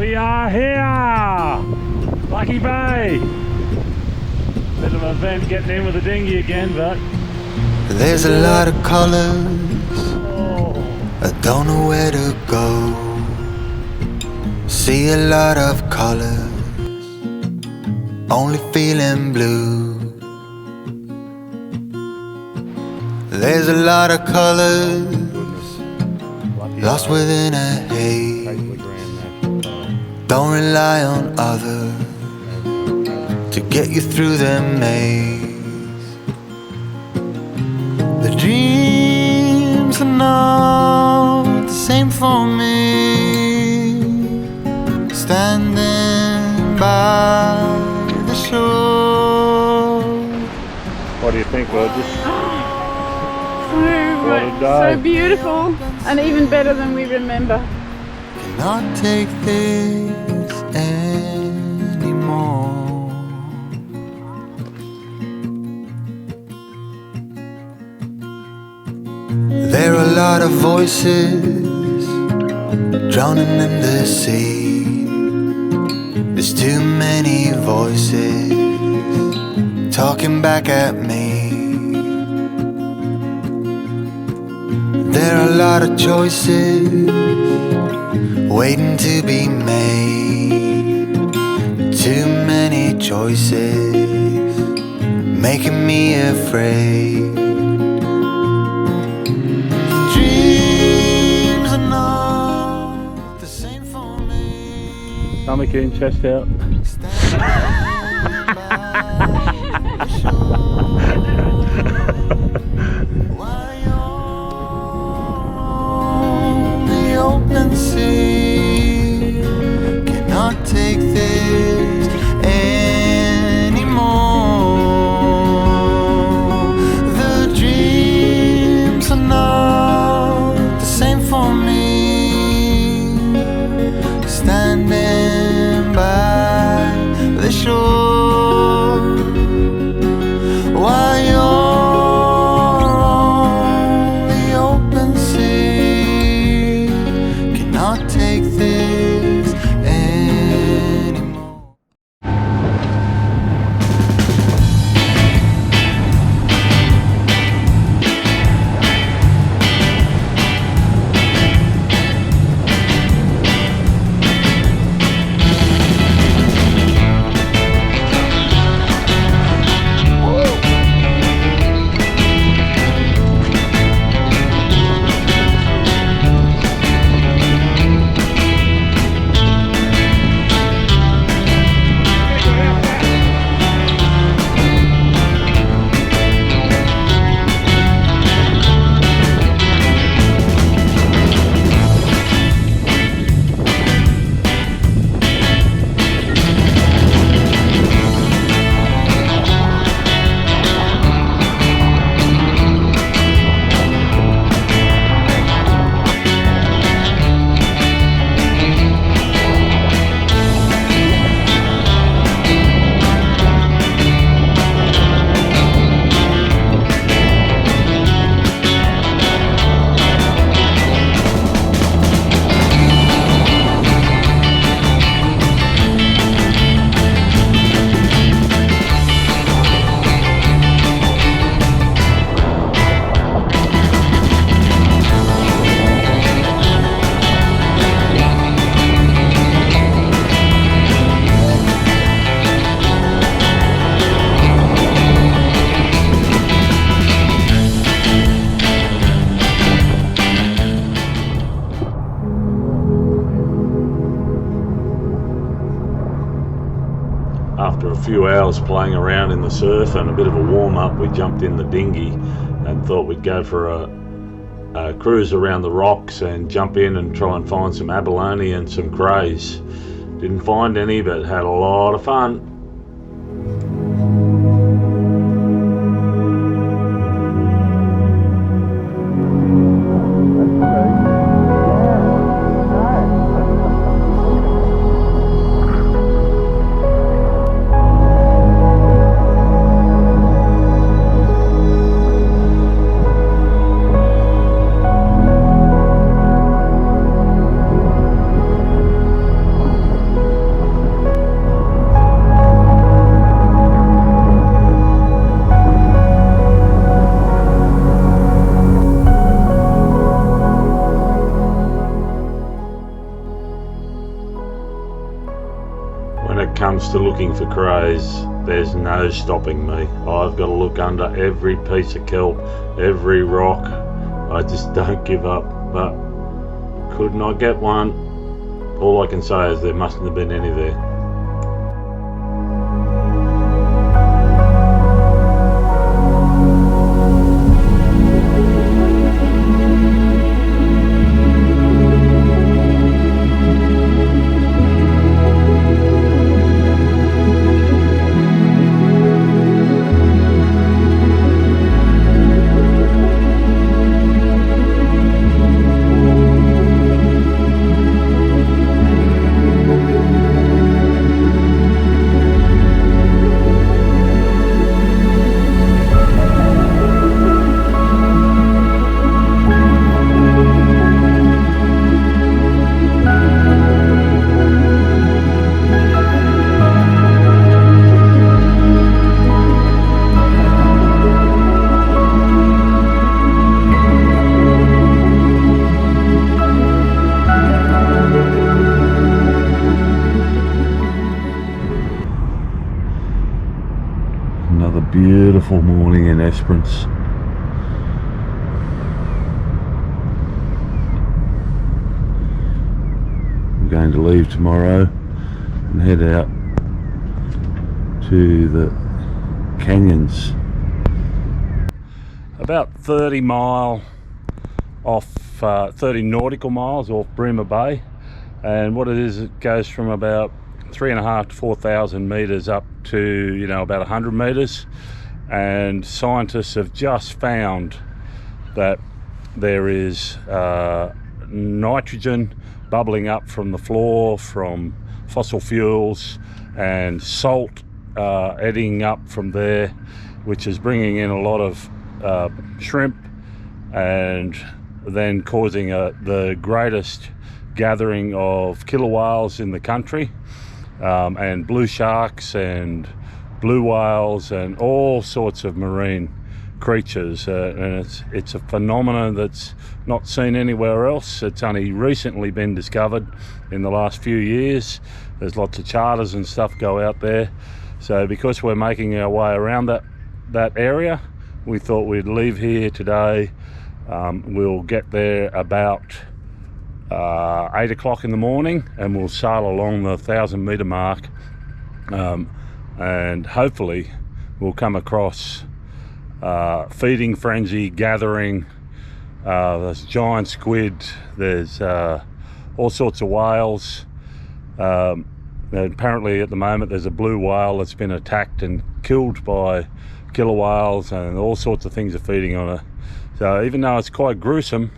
We are here! Lucky Bay! Bit of an event getting in with the dinghy again, but... There's a lot of colours, I don't know where to go. See a lot of colours, only feeling blue. There's a lot of colours, lost within a haze. Don't rely on others to get you through the maze. The dreams are not the same for me. Standing by the shore. What do you think, gorgeous? So beautiful and even better than we remember. Cannot take this anymore. There are a lot of voices drowning in the sea. There's too many voices talking back at me. There are a lot of choices waiting to be made. Too many choices making me afraid. Dreams are not the same for me. Stomach in, chest out. Open sea cannot take this anymore. The dreams are not the same for me. Standing by the shore while you're on the open sea. Cannot take this anymore. After a few hours playing around in the surf and a bit of a warm-up, we jumped in the dinghy and thought we'd go for a cruise around the rocks and jump in and try and find some abalone and some crays. Didn't find any, but had a lot of fun. when it comes to looking for crays, there's no stopping me. I've got to look under every piece of kelp, every rock. I just don't give up. But could not get one. All I can say is there mustn't have been any there. Another beautiful morning in Esperance. We're going to leave tomorrow and head out to the canyons. About 30 nautical miles off Bremer Bay, and what it is, it goes from about 3,500 to 4,000 meters up to about 100 meters, and scientists have just found that there is nitrogen bubbling up from the floor from fossil fuels and salt eddying up from there, which is bringing in a lot of shrimp and then causing the greatest gathering of killer whales in the country. And blue sharks and blue whales and all sorts of marine creatures, and it's a phenomenon that's not seen anywhere else. It's only recently been discovered in the last few years. There's lots of charters and stuff go out there, so because we're making our way around that area, we thought we'd leave here today. We'll get there about 8 o'clock in the morning, and we'll sail along the 1,000 meter mark, and hopefully we'll come across feeding frenzy gathering. There's giant squid, there's all sorts of whales. And apparently at the moment there's a blue whale that's been attacked and killed by killer whales, and all sorts of things are feeding on it. So even though it's quite gruesome,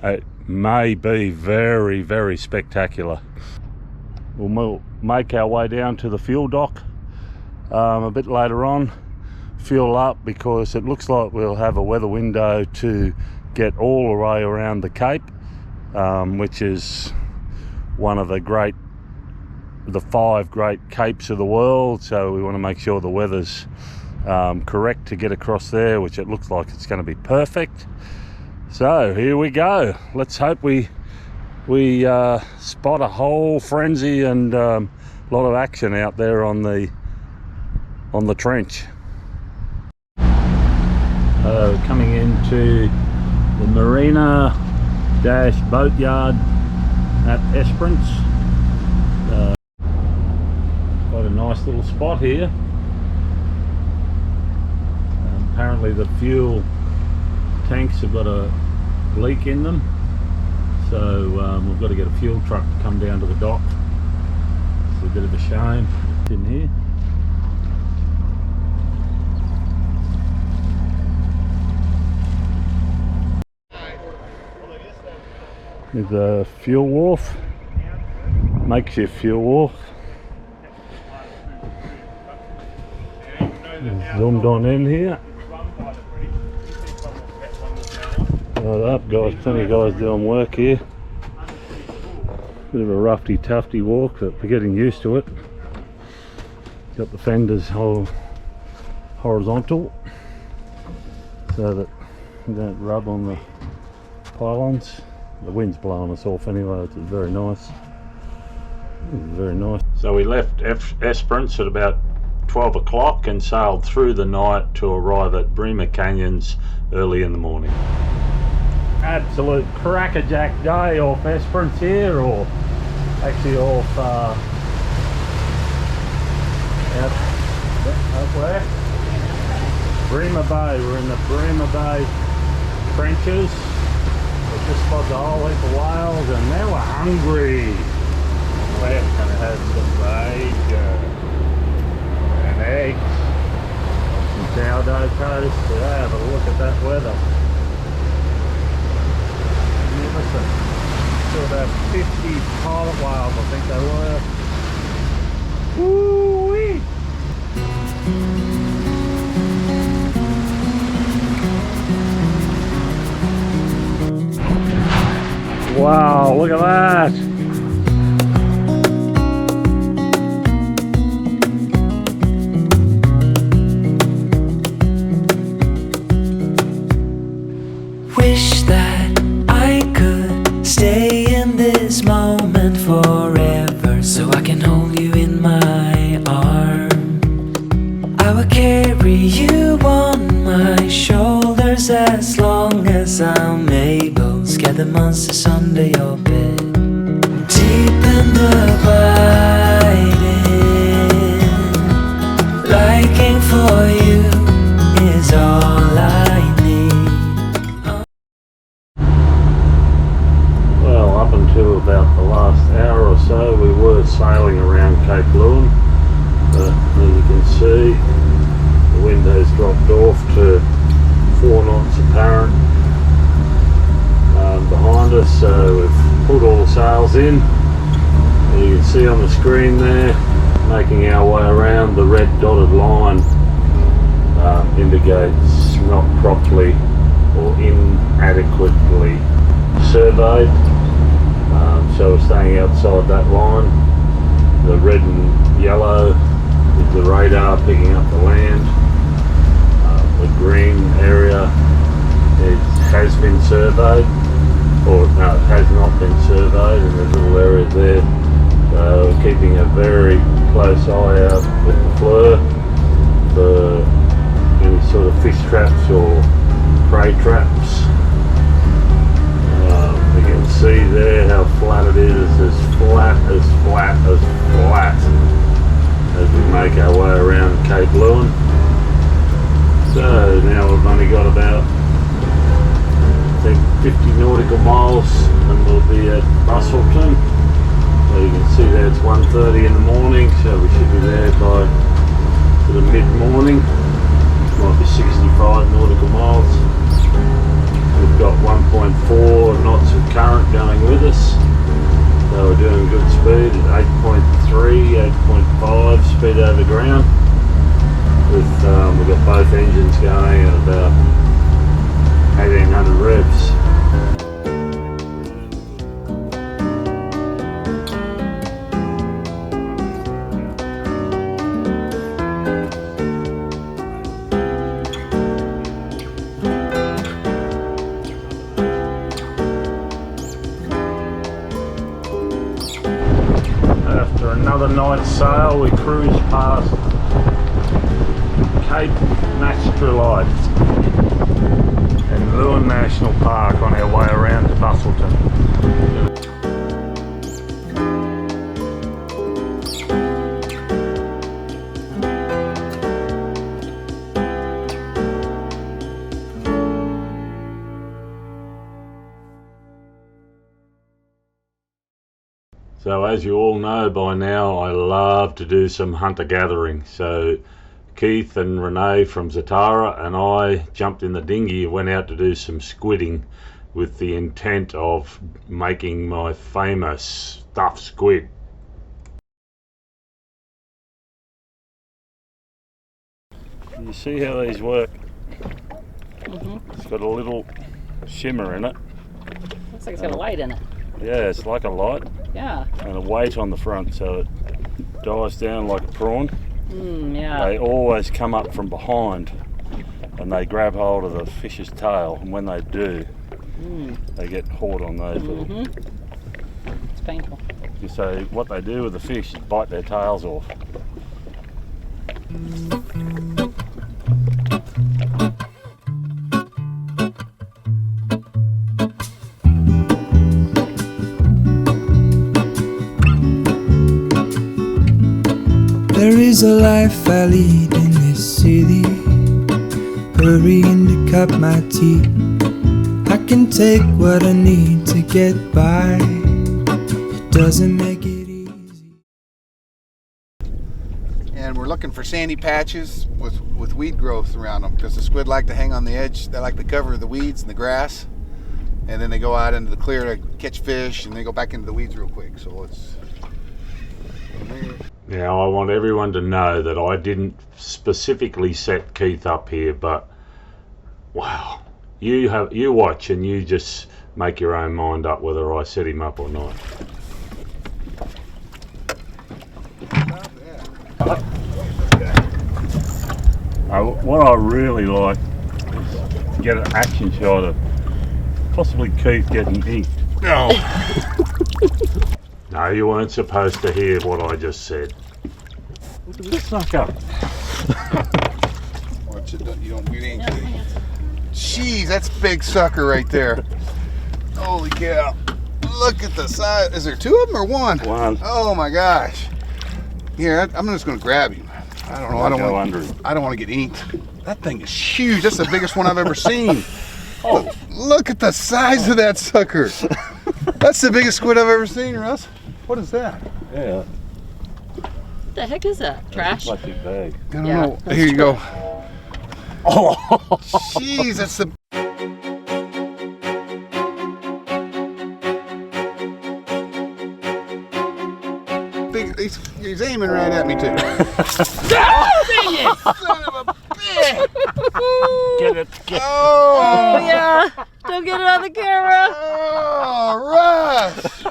it may be very, very spectacular. We'll make our way down to the fuel dock a bit later on, fuel up, because it looks like we'll have a weather window to get all the way around the Cape, which is one of the 5 great capes of the world. So we want to make sure the weather's correct to get across there, which it looks like it's going to be perfect. So here we go. Let's hope we spot a whole frenzy and a lot of action out there on the trench. Coming into the marina / boatyard at Esperance. Quite a nice little spot here. Apparently the fuel tanks have got a leak in them, so we've got to get a fuel truck to come down to the dock. It's a bit of a shame. It's in here. There's a fuel wharf, makeshift fuel wharf. Zoomed on in here. Right up, guys, plenty of guys doing work here. Bit of a roughy tufty walk, but we're getting used to it. Got the fenders horizontal so that we don't rub on the pylons. The wind's blowing us off anyway, which is very nice. Very nice. So we left Esperance at about 12 o'clock and sailed through the night to arrive at Bremer Canyons early in the morning. Absolute crackerjack day off Esperance here, or actually off out where? Bremer Bay. We're in the Bremer Bay trenches. We just spotted a whole heap of whales and now we're hungry. We're going to have some bacon and eggs, some sourdough toast. So have a look at that weather. Magnificent. So about 50 pilot whales, I think they were. Woo-wee! Wow, look at that! Wish that I could stay in this moment forever, so I can hold you in my arms. I will carry you on my shoulders as long as I'm able. Scare the monsters under your bed. Deep and abiding, liking for you is all I need. Well, up until about the last hour or so we were sailing around Cape Leeuwin, but as you can see the wind has dropped off to 4 knots apparent behind us, so we've put all the sails in. And you can see on the screen there, making our way around, the red dotted line indicates not properly or inadequately surveyed, so we're staying outside that line. The red and yellow is the radar picking up the land. The green area has been surveyed, or no, it has not been surveyed, and there's little areas there. So we're keeping a very close eye out with the fleur for any sort of fish traps or prey traps. You can see there how flat it is, as flat as flat as flat, as we make our way around Cape Leeuwin. So now we've only got about, I think, 50 nautical miles and we'll be at Busselton. So you can see there it's 1:30 in the morning, so we should be there by sort of mid-morning. Might be 65 nautical miles. We've got 1.4 knots of current going with us, so we're doing good speed at 8.3, 8.5 speed over ground. We've got both engines going at about 1800 revs. After another night's sail, we cruise past Cape Naturaliste and Leeuwin National Park on our way around to Busselton. So as you all know by now, I love to do some hunter-gathering. So Keith and Renee from Zatara and I jumped in the dinghy and went out to do some squidding with the intent of making my famous stuffed squid. You see how these work? It's got a little shimmer in it. Looks like it's got a light in it. Yeah, it's like a light. Yeah. And a weight on the front, so it dives down like a prawn. Yeah. They always come up from behind and they grab hold of the fish's tail, and when they do, they get caught on those little... It's painful. So what they do with the fish is bite their tails off. There is a life I lead in this city, hurrying to cut my teeth. I can take what I need to get by, it doesn't make it easy. And we're looking for sandy patches with weed growth around them, because the squid like to hang on the edge. They like to cover the weeds and the grass, and then they go out into the clear to catch fish, and they go back into the weeds real quick. So it's... Now I want everyone to know that I didn't specifically set Keith up here, but wow, you watch and you just make your own mind up whether I set him up or not. What I really like is to get an action shot of possibly Keith getting inked. No. No, you weren't supposed to hear what I just said. Look at this sucker. Watch it, you don't get ink. Jeez, that's a big sucker right there. Holy cow. Look at the size. Is there two of them or one? One. Oh my gosh. Here, I'm just going to grab him. I don't know. I don't want to get inked. That thing is huge. That's the biggest one I've ever seen. Oh, look at the size of that sucker. That's the biggest squid I've ever seen, Russ. What is that? Yeah. What the heck is that? Trash? Plastic bag. I don't know. Here you go. Oh, jeez, that's the... Big, he's aiming right at me too. Son of a bitch! Get it. Oh, Yeah. Don't get it on the camera. oh, Russ!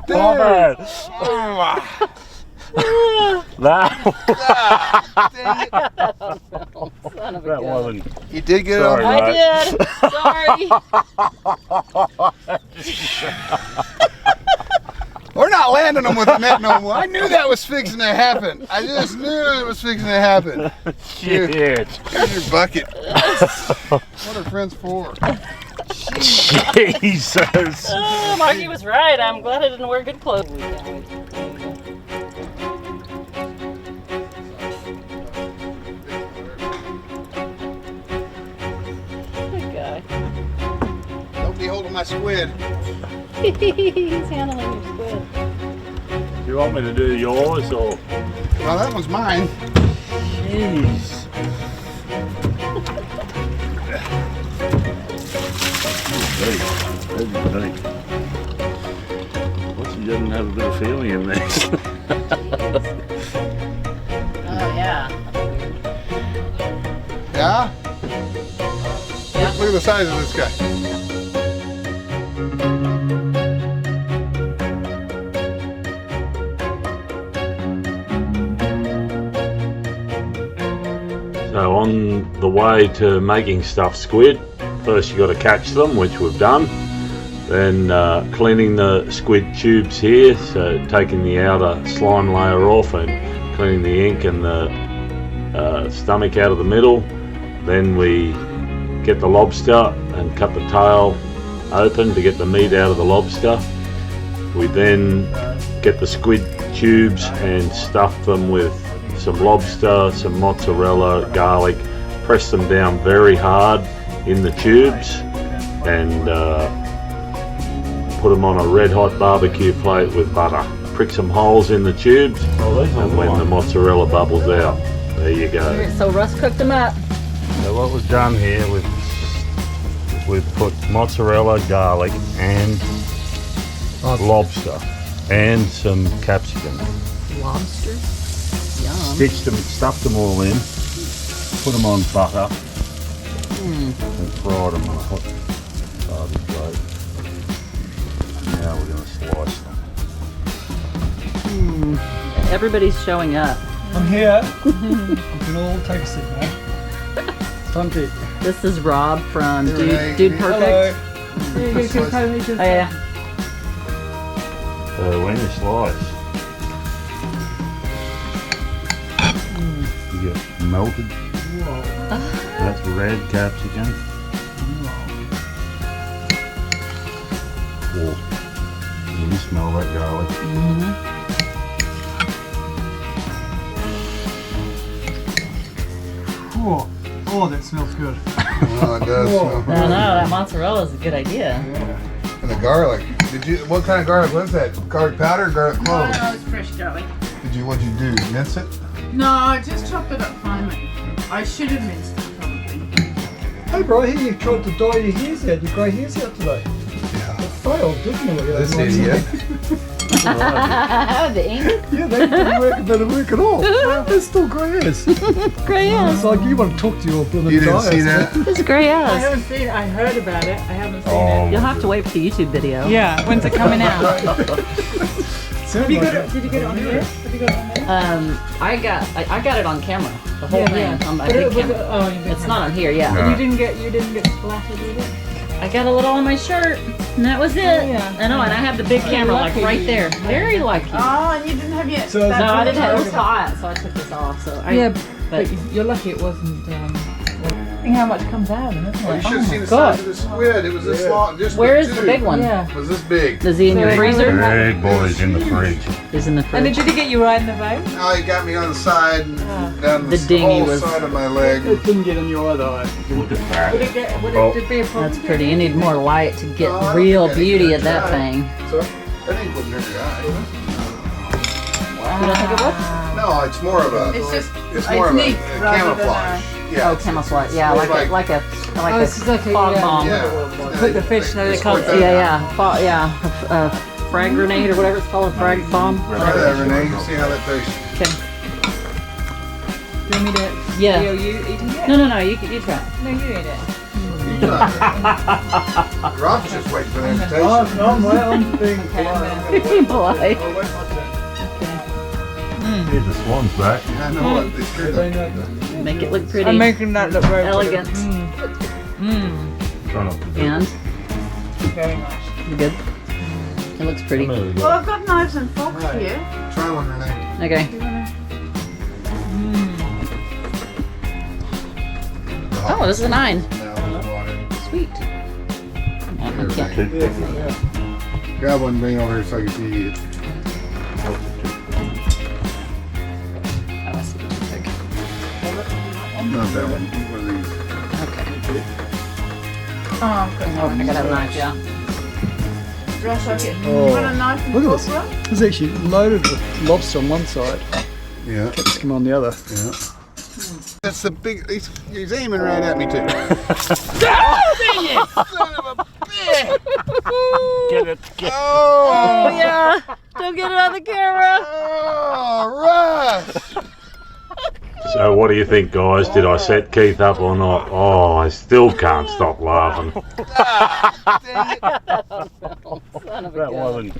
Dude. Oh, that Dang it. Son of a that gun. wasn't. You did get Sorry, it on. I did. Sorry. We're not landing them with a net no more. I knew that was fixing to happen. I just knew it was fixing to happen. Shit. Here's your bucket. What are friends for? Jesus. Oh, Margy was right. I'm glad I didn't wear good clothes. Good guy. Don't be holding my squid. He's handling your squid. Do you want me to do yours or? Well, that one's mine. Jeez. What's he doesn't have a bit of feeling in there? Oh, yeah. Yeah? Look at the size of this guy. So on the way to making stuffed squid, first you got to catch them, which we've done. Then cleaning the squid tubes here, so taking the outer slime layer off and cleaning the ink and the stomach out of the middle. Then we get the lobster and cut the tail open to get the meat out of the lobster. We then get the squid tubes and stuff them with some lobster, some mozzarella, garlic, press them down very hard in the tubes and put them on a red hot barbecue plate with butter. Prick some holes in the tubes and when the mozzarella bubbles out, there you go. So Russ cooked them up. So what was done here, we've put mozzarella, garlic and lobster and some capsicum. Lobster? Yum. Stitched them, stuffed them all in, put them on butter and fried them on a hot barbie plate. Now we're going to slice them. Everybody's showing up. I'm here. You can all take a seat now. Time to eat. This is Rob from Renee. Dude Perfect. Hello. Oh, yeah. So when you slice, you get melted. That's red capsicum. Oh, you smell that garlic. Oh, that smells good. Oh, it does smell I don't know, that mozzarella is a good idea. And the garlic. What kind of garlic was that? Garlic powder or garlic cloves? No, it's fresh garlic. What'd you do? Mince it? No, I just chopped it up finely. I should have minced it probably. Hey bro, I hear you tried to dye your hairs out, your grey hairs out today. Yeah. It failed, didn't it? This idiot. The ink? Yeah, they didn't work, better work at all. They're still grey hairs. Grey It's ass. like you want to talk to your blooming You didn't dye. see that? It's grey I ass. haven't seen it. I heard about it. I haven't seen Oh, You'll have to wait for the YouTube video. it. Yeah, when's it coming out? Have you got it? Did you get it on here? Have you got it on there? I got it on camera. The whole thing on my But big was camera. oh, you It's not on here, yeah. No. You didn't get splattered with it. I got a little on my shirt, and that was it. yeah. I know, and I have the big camera like Lucky right you. there. Very lucky. Oh, and you didn't have yet. So- No, I didn't have. It was hot, so I took this off. So I, but you're lucky it wasn't. Think how much comes out of it, isn't Oh, you it? should have seen the God. size of the squid. It was this long. Just where the is the tube. big one? Yeah. It was this big. Is he in your So- freezer? big boys in the fridge. He's in the And fridge. did he get you right in the vein? Oh, he got me on the side and down The dinghy whole was- side of my leg. It didn't get in your other eye. Look at that. Would it get? Would Oh. it be a problem? That's pretty. You need more light to get Oh, I don't real think I beauty need of to that try. thing. So I think it wouldn't hurt your eye. You don't think it would? No, it's more of a. It's just. It's more of a neat rather than camouflage. Yeah. Oh, camouflage. Yeah, It's like a Oh, it's like a fog bomb. Yeah. Put the fish there. They It's call like it. that. Yeah. Frag grenade or whatever it's called, a frag bomb. Try that, Renee. See how that tastes. Okay. Do you want me to? Yeah. Are you eating it? No. You try. No, you eat it. Rob's just waiting for the invitation. I'm being polite. Be polite. I'll wait my turn. Here's the swan's back. I know what. They scared They them. know that. Make it look pretty. I'm making that look very Elegant. Try not to do And Very nice. you good? It looks pretty. Well, I've got knives and forks here. Try one, Renee. Okay. Oh, this is a 9. No, water. Sweet. Here, Renee. Grab one, bring it over here so I can see it. Oh, I see the toothpick. Not that one. One of these. Okay. Oh, I've got Oh, I gotta have a knife, yeah. Ross, I get. Oh, You want a knife and look at fork, this. Ross? It's actually loaded with lobster on one side, Yeah. capsicum on the other. Yeah. That's the big. He's aiming right at me too. Son of a bitch! Get it. Oh, Yeah. Don't get it on the camera. oh, Russ! So what do you think, guys? Did I set Keith up or not? Oh, I still can't stop laughing. Son of a That gun. wasn't